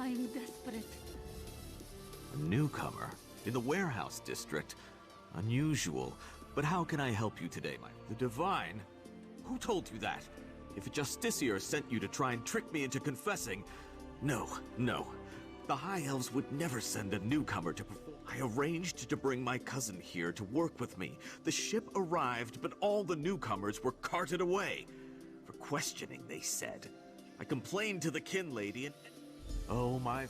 I'm desperate. A newcomer? In the warehouse district? Unusual. But how can I help you today, The Divine? Who told you that? If a justiciar sent you to try and trick me into confessing... No. The High Elves would never send a newcomer to perform. I arranged to bring my cousin here to work with me. The ship arrived, but all the newcomers were carted away. For questioning, they said. I complained to the kin lady and... Oh, my...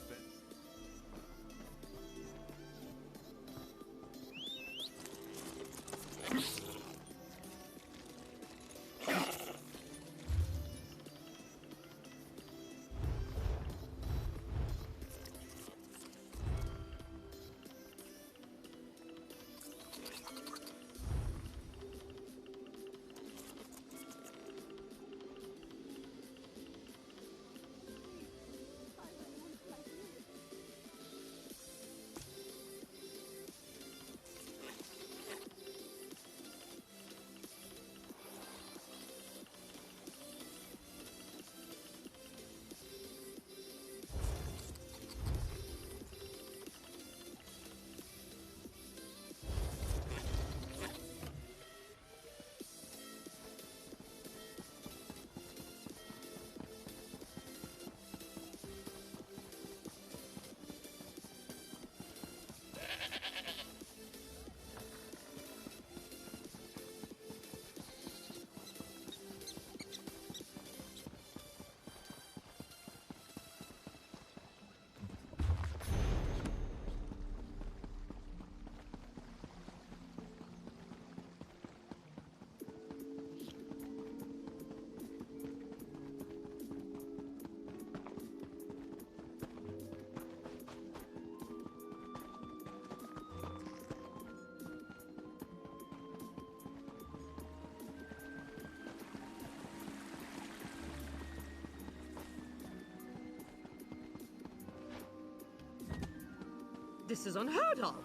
This is unheard of!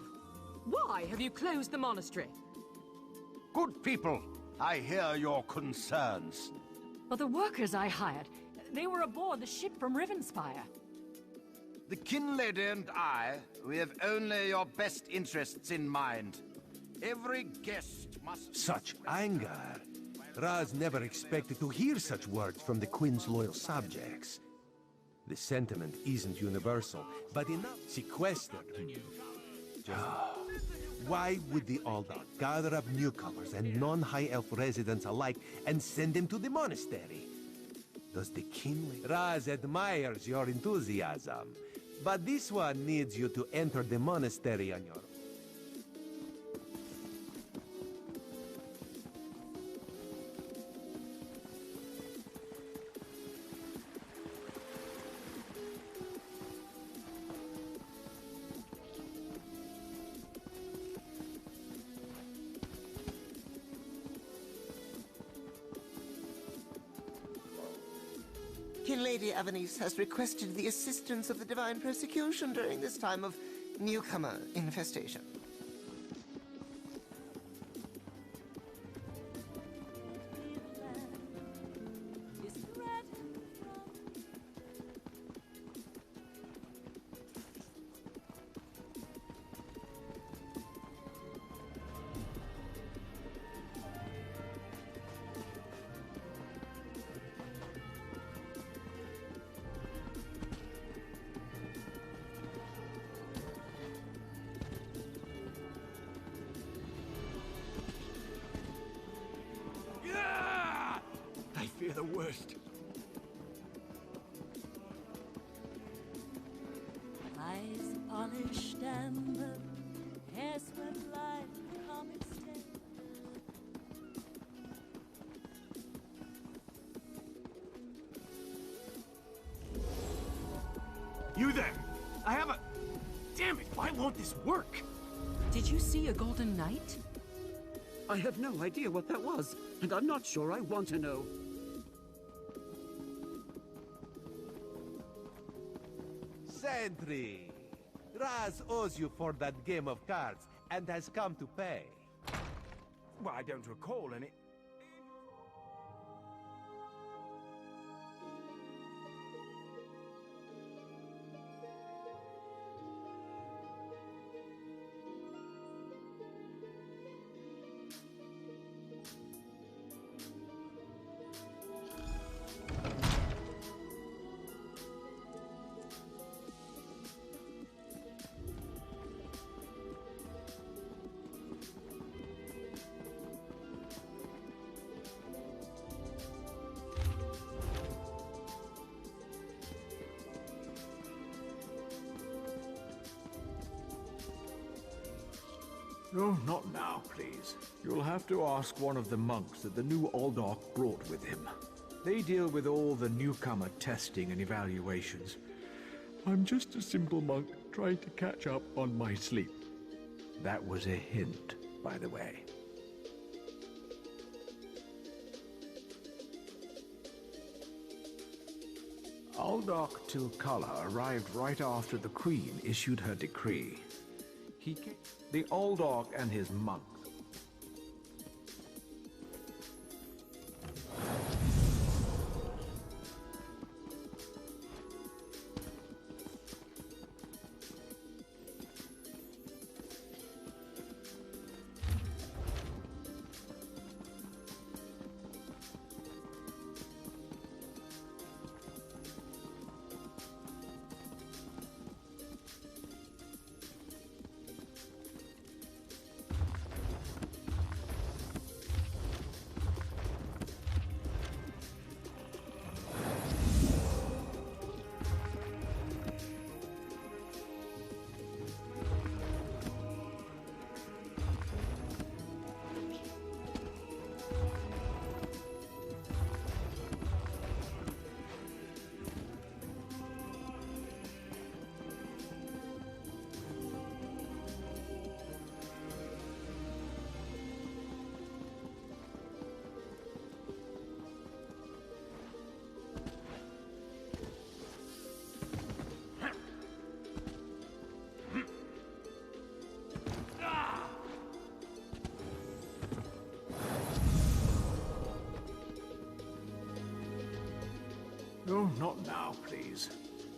Why have you closed the monastery? Good people, I hear your concerns. But the workers I hired, they were aboard the ship from Rivenspire. The kin lady and I, we have only your best interests in mind. Every guest must... Such anger. Raz never expected to hear such words from the Queen's loyal subjects. The sentiment isn't universal, but enough sequestered. Why would the Aldar gather up newcomers and non-High Elf residents alike and send them to the monastery? Does the king... Raz admires your enthusiasm, but this one needs you to enter the monastery on your own. Kin Lady Avanice has requested the assistance of the Divine Persecution during this time of newcomer infestation. I fear the worst. Eyes polished amber, hair swept like a comet stain. You there! I have a... Damn it, why won't this work? Did you see a golden knight? I have no idea what that was, and I'm not sure I want to know. Sentry! Raz owes you for that game of cards, and has come to pay. Well, I don't recall any... Oh, not now, please. You'll have to ask one of the monks that the new Aldork brought with him. They deal with all the newcomer testing and evaluations. I'm just a simple monk trying to catch up on my sleep. That was a hint, by the way. Aldork Tilkala arrived right after the Queen issued her decree. The Aldork and his monks. Oh, not now, please.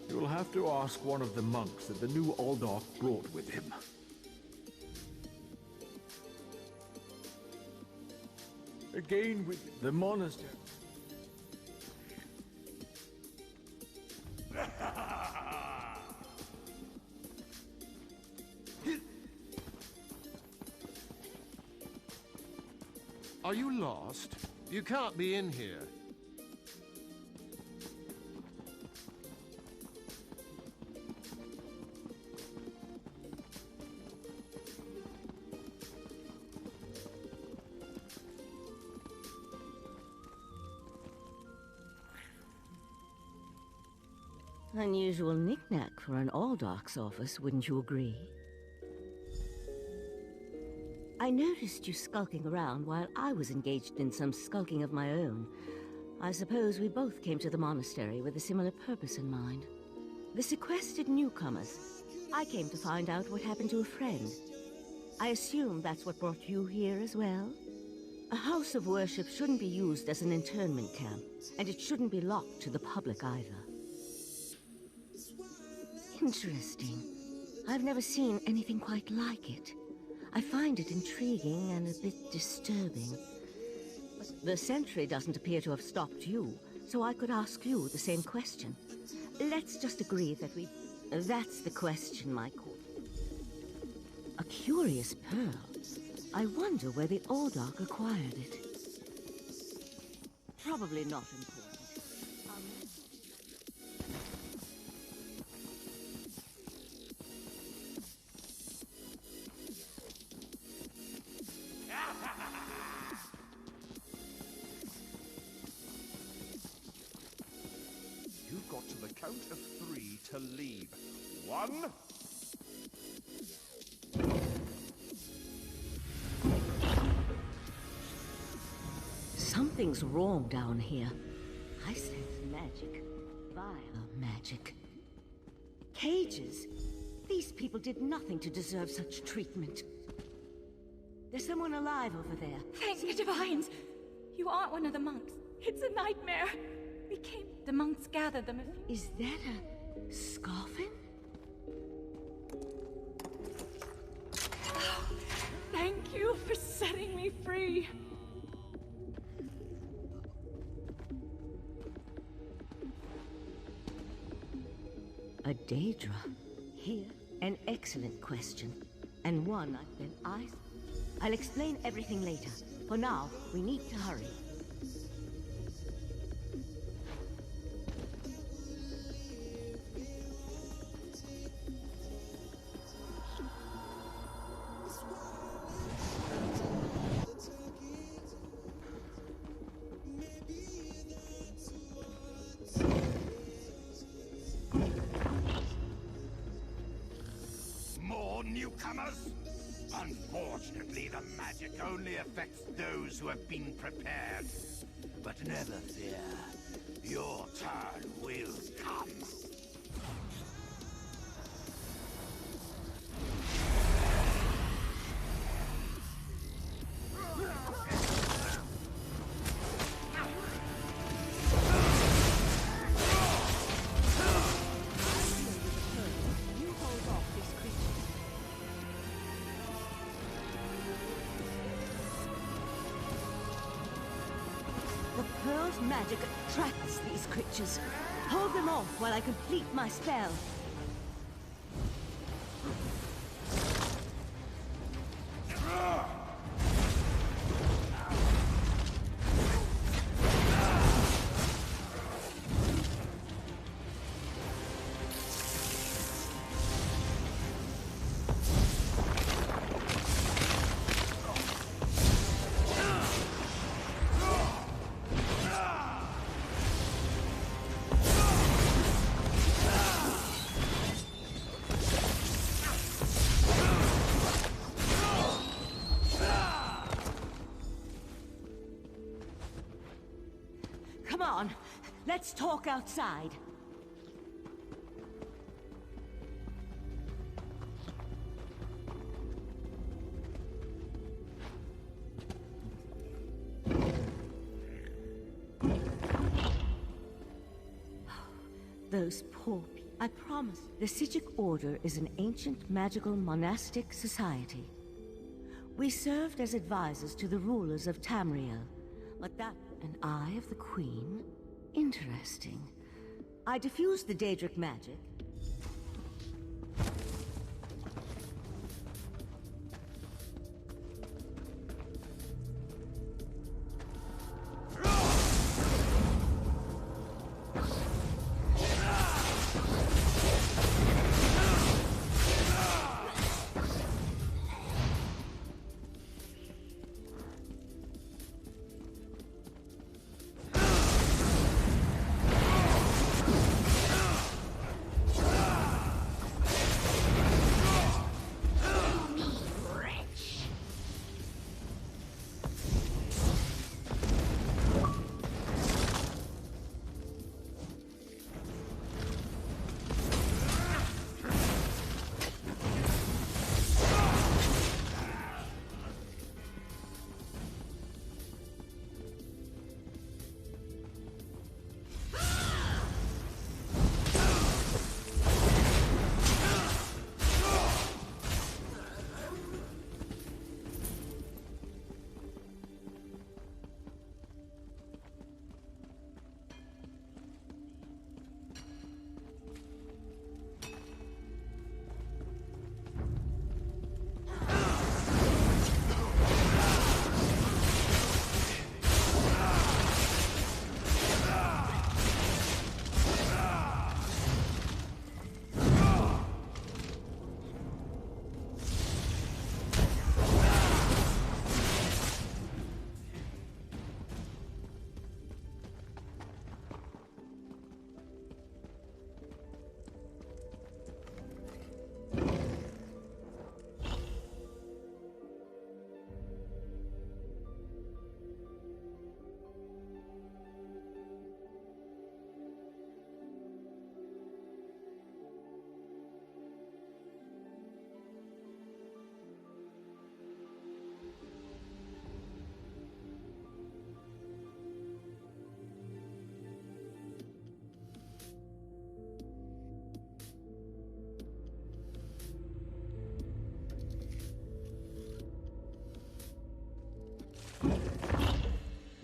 You'll have to ask one of the monks that the new Aldork brought with him. Again with the monastery. Are you lost? You can't be in here. Unusual knick-knack for an Aldork's office, wouldn't you agree? I noticed you skulking around while I was engaged in some skulking of my own. I suppose we both came to the monastery with a similar purpose in mind. The sequestered newcomers. I came to find out what happened to a friend. I assume that's what brought you here as well? A house of worship shouldn't be used as an internment camp, and it shouldn't be locked to the public either. Interesting. I've never seen anything quite like it. I find it intriguing and a bit disturbing. The sentry doesn't appear to have stopped you, so I could ask you the same question. Let's just agree that we... That's the question, my court. A curious pearl. I wonder where the Aldork acquired it. Probably not important. You've got to the count of 3 to leave. 1... Something's wrong down here. I sense magic. Vile magic. Cages. These people did nothing to deserve such treatment. There's someone alive over there. Thank the Divines! You aren't one of the monks. It's a nightmare. We came... The monks gathered them. Is that a... Scoffin? Oh, thank you for setting me free. A Daedra? Here? An excellent question. And one I'll explain everything later. For now, we need to hurry. newcomers? Unfortunately, the magic only affects those who have been prepared. But never fear, your turn will come. The Pearl's magic attracts these creatures. Hold them off while I complete my spell. Come on, let's talk outside. Those poor people. I promise. The Sijic Order is an ancient magical monastic society. We served as advisors to the rulers of Tamriel, but that an Eye of the Queen? Interesting. I diffused the Daedric magic.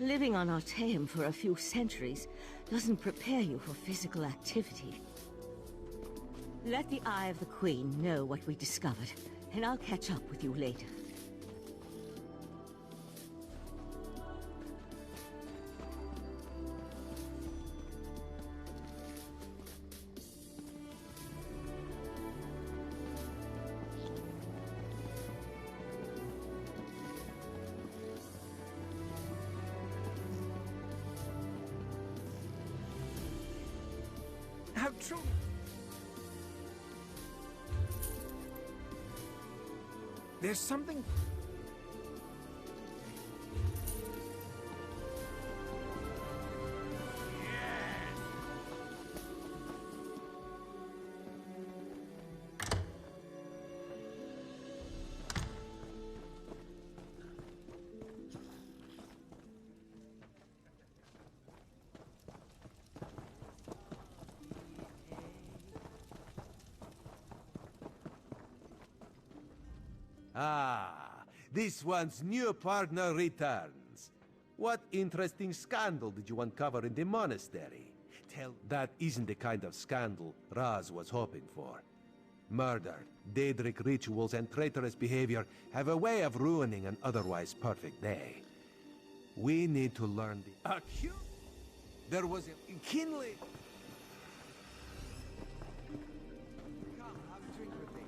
Living on Artaeum for a few centuries doesn't prepare you for physical activity. Let the Eye of the Queen know what we discovered, and I'll catch up with you later. How true. There's something... Ah, this one's new partner returns. What interesting scandal did you uncover in the monastery? That isn't the kind of scandal Raz was hoping for. Murder, Daedric rituals, and traitorous behavior have a way of ruining an otherwise perfect day. We need to learn the... There was a... Kinley... Come, have a drink with me.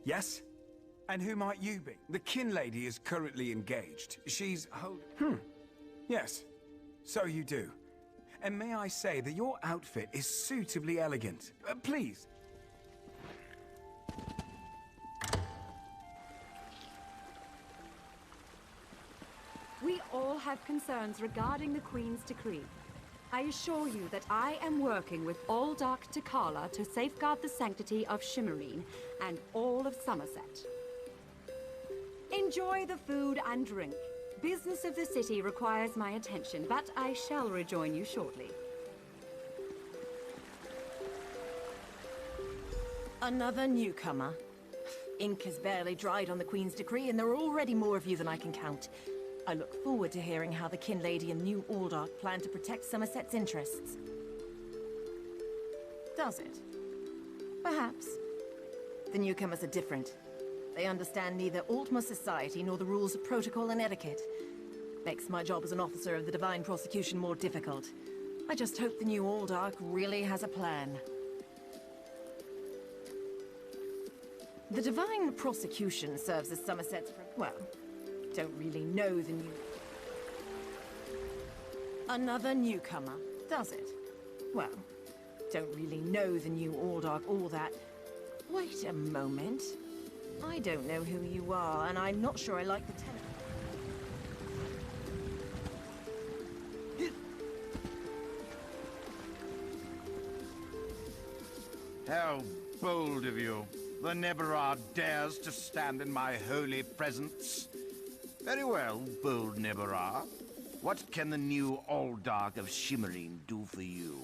Yes? And who might you be? The kin lady is currently engaged. She's Yes. So you do. And may I say that your outfit is suitably elegant. Please. We all have concerns regarding the Queen's decree. I assure you that I am working with all Dark Takala to safeguard the sanctity of Shimmerine and all of Summerset. Enjoy the food and drink. Business of the city requires my attention, but I shall rejoin you shortly. Another newcomer. Ink has barely dried on the Queen's decree, and there are already more of you than I can count. I look forward to hearing how the Kin Lady and New Aldark plan to protect Somerset's interests. Does it? Perhaps. The newcomers are different. They understand neither Altma society nor the rules of protocol and etiquette. Makes my job as an officer of the Divine Prosecution more difficult. I just hope the New Aldark really has a plan. The Divine Prosecution serves as Somerset's, well, don't really know the new... Another newcomer, does it? Well, don't really know the new Aldark all that. Wait a moment. I don't know who you are, and I'm not sure I like the tenor. How bold of you. The Neberard dares to stand in my holy presence. Very well, bold Neberard. What can the new Aldark of Shimmerine do for you?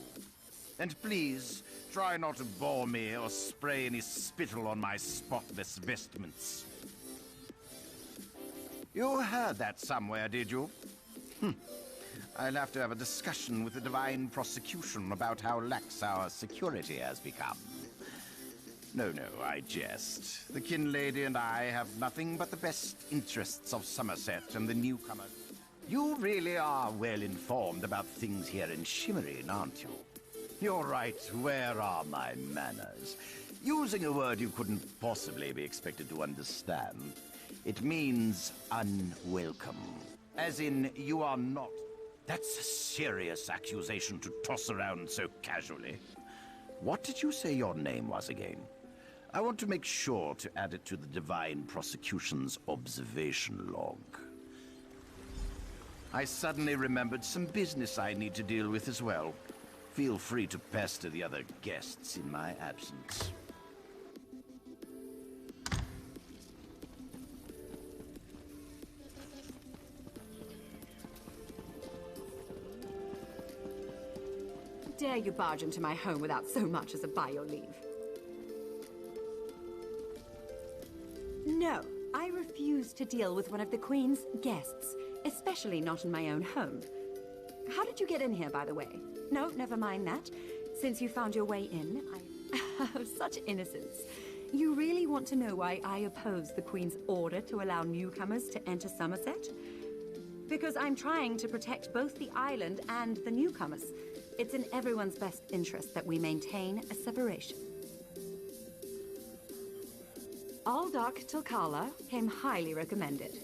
And please, try not to bore me or spray any spittle on my spotless vestments. You heard that somewhere, did you? I'll have to have a discussion with the Divine Prosecution about how lax our security has become. No, I jest. The Kin Lady and I have nothing but the best interests of Summerset and the newcomers. You really are well informed about things here in Shimmerine, aren't you? You're right, where are my manners? Using a word you couldn't possibly be expected to understand. It means unwelcome. As in, you are not. That's a serious accusation to toss around so casually. What did you say your name was again? I want to make sure to add it to the Divine Prosecution's observation log. I suddenly remembered some business I need to deal with as well. Feel free to pester the other guests in my absence. Dare you barge into my home without so much as a by your leave? No, I refuse to deal with one of the Queen's guests, especially not in my own home. How did you get in here, by the way? No, never mind that. Since you found your way in, I have such innocence. You really want to know why I oppose the Queen's order to allow newcomers to enter Summerset? Because I'm trying to protect both the island and the newcomers. It's in everyone's best interest that we maintain a separation. Aldark Tilkala came highly recommended.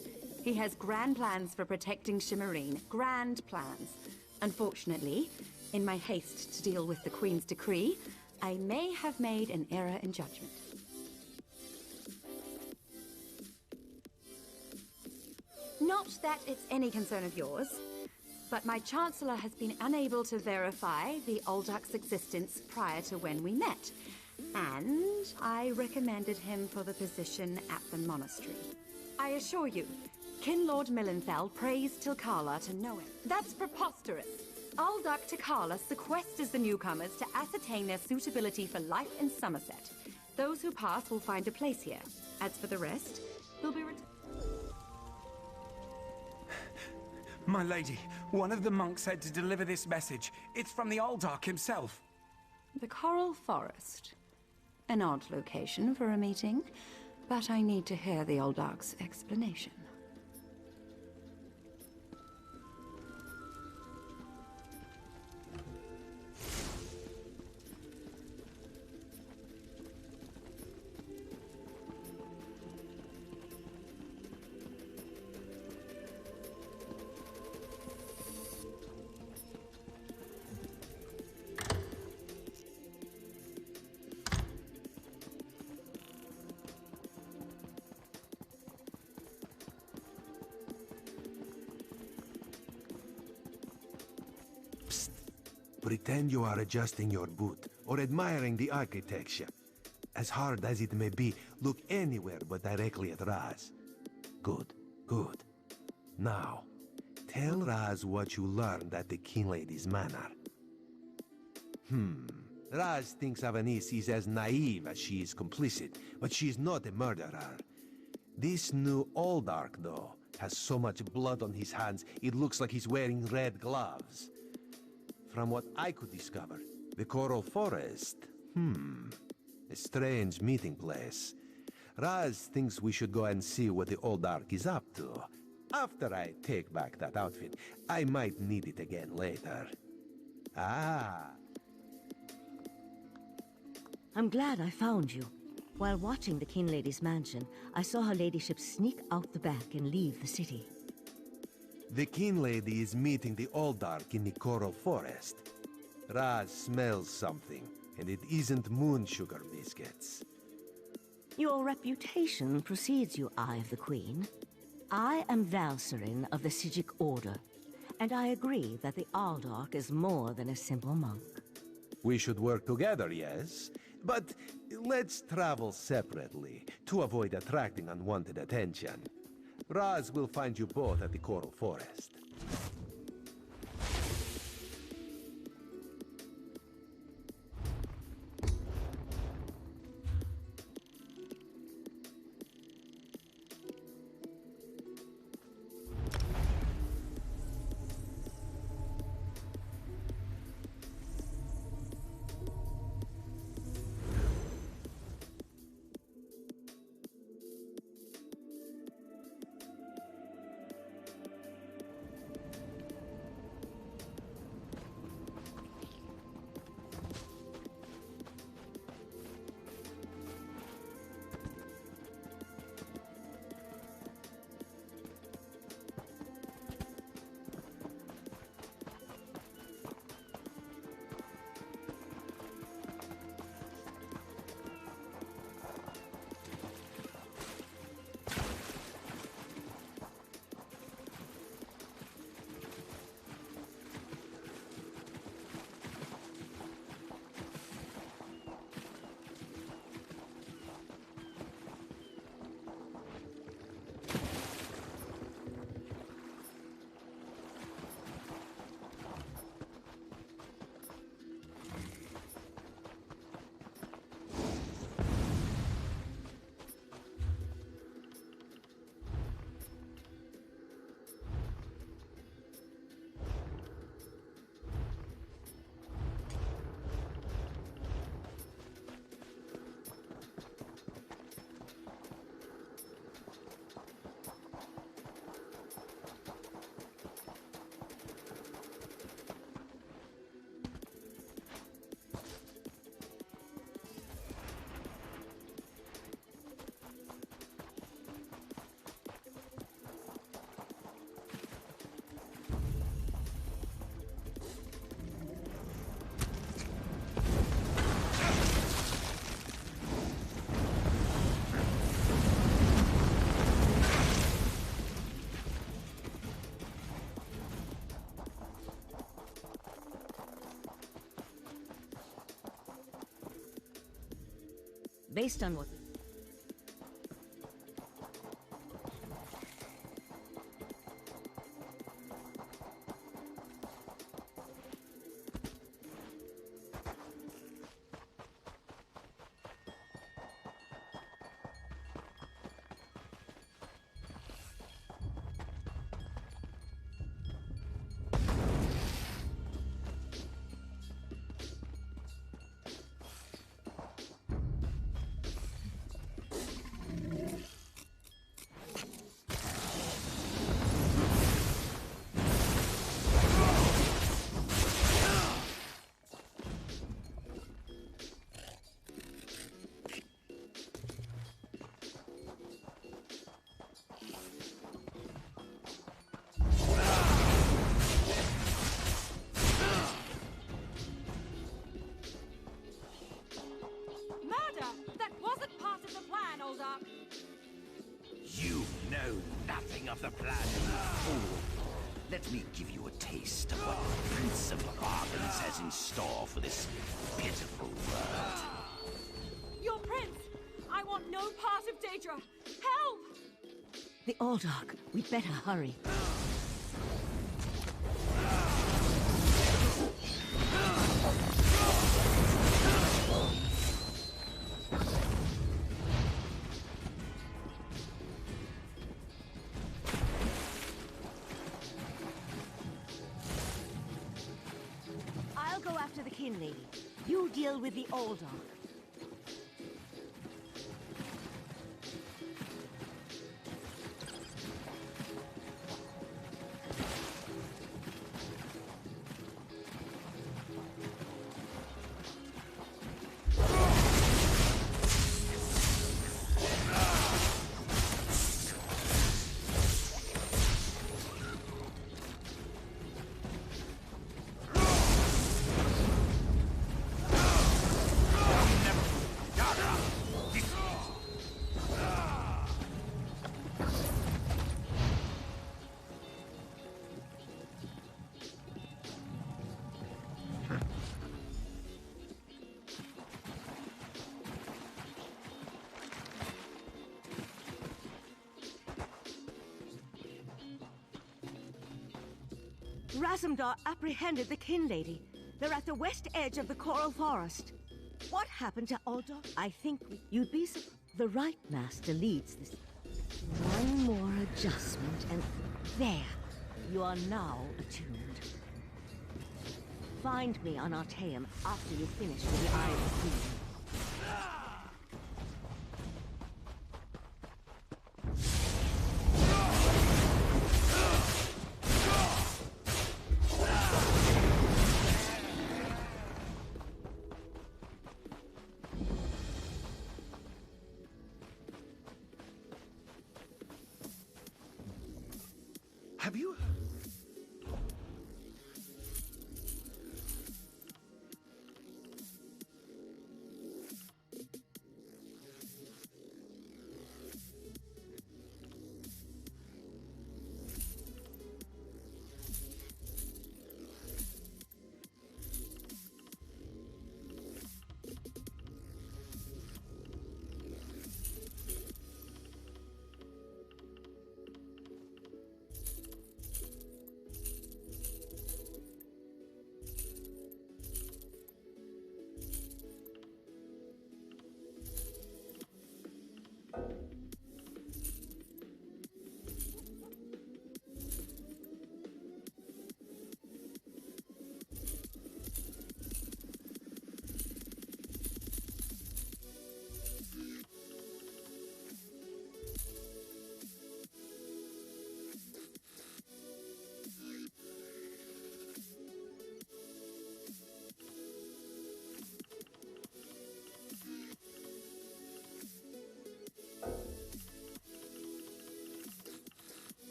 He has grand plans for protecting Shimmerine. Grand plans. Unfortunately, in my haste to deal with the Queen's decree, I may have made an error in judgment. Not that it's any concern of yours, but my Chancellor has been unable to verify the Aldark's existence prior to when we met, and I recommended him for the position at the monastery. I assure you, Kin Lord Millenfell praised Tilkala to know him. That's preposterous. Aldark Tilkala sequesters the newcomers to ascertain their suitability for life in Summerset. Those who pass will find a place here. As for the rest, they'll be returned. My lady, one of the monks said to deliver this message. It's from the Aldark himself. The Coral Forest. An odd location for a meeting, but I need to hear the Aldark's explanation. Pretend you are adjusting your boot or admiring the architecture. As hard as it may be, look anywhere but directly at Raz. Good, good. Now, tell Raz what you learned at the King Lady's manor. Raz thinks Avanice is as naive as she is complicit, but she's not a murderer. This new Aldark, though, has so much blood on his hands, it looks like he's wearing red gloves. From what I could discover, the Coral Forest, a strange meeting place. Raz thinks we should go and see what the Aldark is up to. After I take back that outfit, I might need it again later. Ah. I'm glad I found you. While watching the King Lady's mansion, I saw her ladyship sneak out the back and leave the city. The King Lady is meeting the Aldark in the Coral Forest. Raz smells something, and it isn't moon sugar biscuits. Your reputation precedes you, Eye of the Queen. I am Valserin of the Sijic Order, and I agree that the Aldark is more than a simple monk. We should work together, yes? But let's travel separately, to avoid attracting unwanted attention. Raz will find you both at the Coral Forest. Based on what... You know nothing of the plan, you fool. Let me give you a taste of what the Prince of Bargains has in store for this pitiful world. Your prince! I want no part of Daedra! Help! The Aldark. We'd better hurry. I'll go after the King Lady. You deal with the Aldark. Razumdar apprehended the Kin Lady. They're at the west edge of the Coral Forest. What happened to Aldo? I think you'd be the right master leads this. One more adjustment and there. You are now attuned. Find me on Artaeum after you finish with the Eye of the Queen. Have you heard?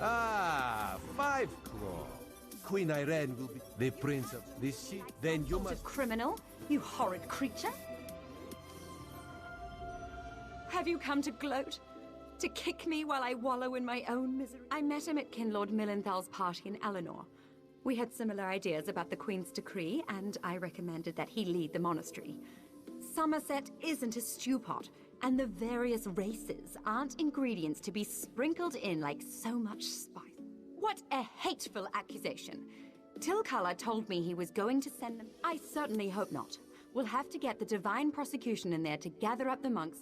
Ah, Five Claw. Queen Irene will be the prince of this ship. Then you must... Criminal, you horrid creature. Have you come to gloat? To kick me while I wallow in my own misery? I met him at Kinlord Millenthal's party in Eleanor. We had similar ideas about the Queen's decree, and I recommended that he lead the monastery. Summerset isn't a stew pot, and the various races aren't ingredients to be sprinkled in like so much spice. What a hateful accusation. Tilkala told me he was going to send them. I certainly hope not. We'll have to get the Divine Prosecution in there to gather up the monks.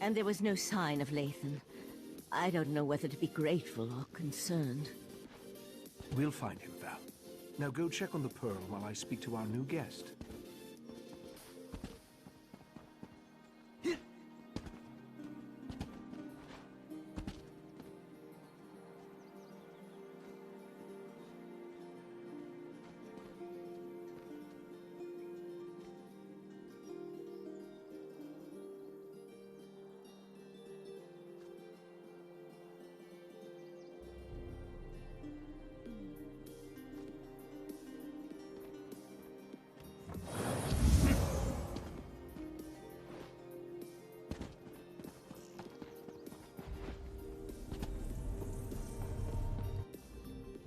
And there was no sign of Lathan. I don't know whether to be grateful or concerned. We'll find him, Val. Now go check on the Pearl while I speak to our new guest.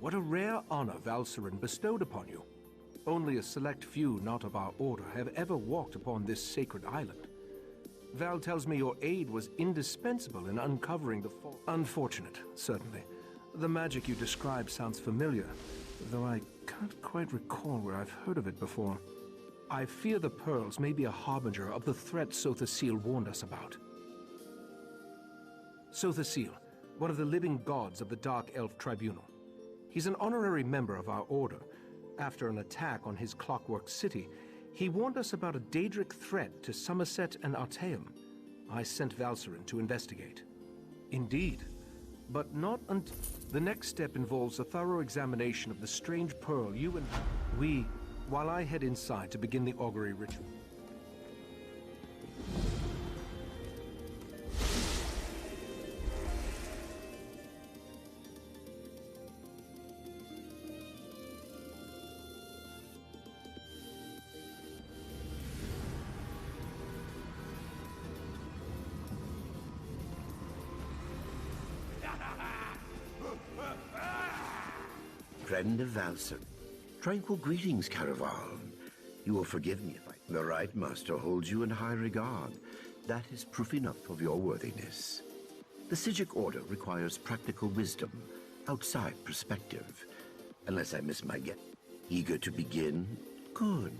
What a rare honor Valcerin bestowed upon you. Only a select few not of our order have ever walked upon this sacred island. Val tells me your aid was indispensable in uncovering the fall. Unfortunate, certainly. The magic you describe sounds familiar, though I can't quite recall where I've heard of it before. I fear the pearls may be a harbinger of the threat Sothasil warned us about. Sothasil, one of the living gods of the Dark Elf Tribunal. He's an honorary member of our order. After an attack on his clockwork city, he warned us about a Daedric threat to Summerset and Artaeum. I sent Valcerin to investigate. Indeed, but not until... The next step involves a thorough examination of the strange pearl you and... while I head inside to begin the augury ritual. Friend of Valcerin. Tranquil greetings, Caraval. You will forgive me if I... The right master holds you in high regard. That is proof enough of your worthiness. The Psijic Order requires practical wisdom, outside perspective. Unless I miss my guess. Eager to begin? Good.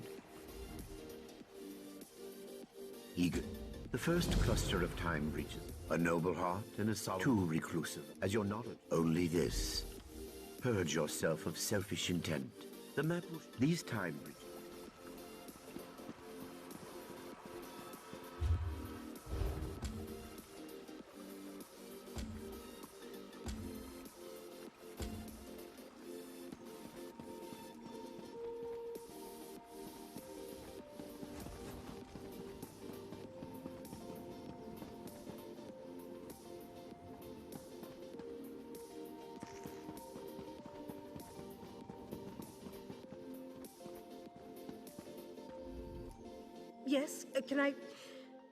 Eager. The first cluster of time breaches. A noble heart and a solid... Too reclusive, as your knowledge. Only this. Purge yourself of selfish intent. The map will... These time breaches... Yes, can I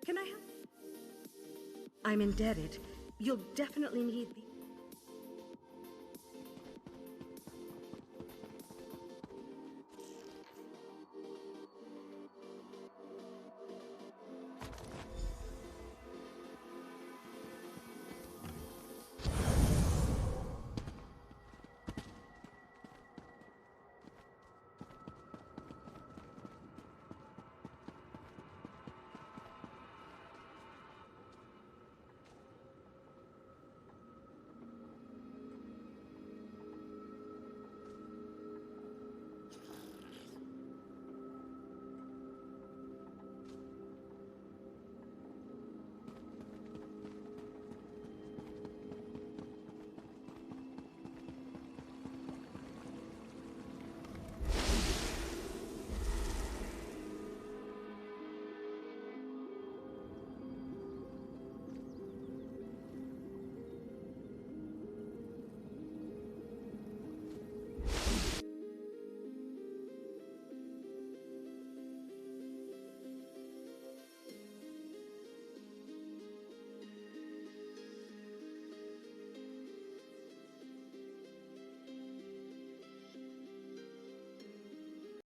Can I help? I'm indebted. You'll definitely need the...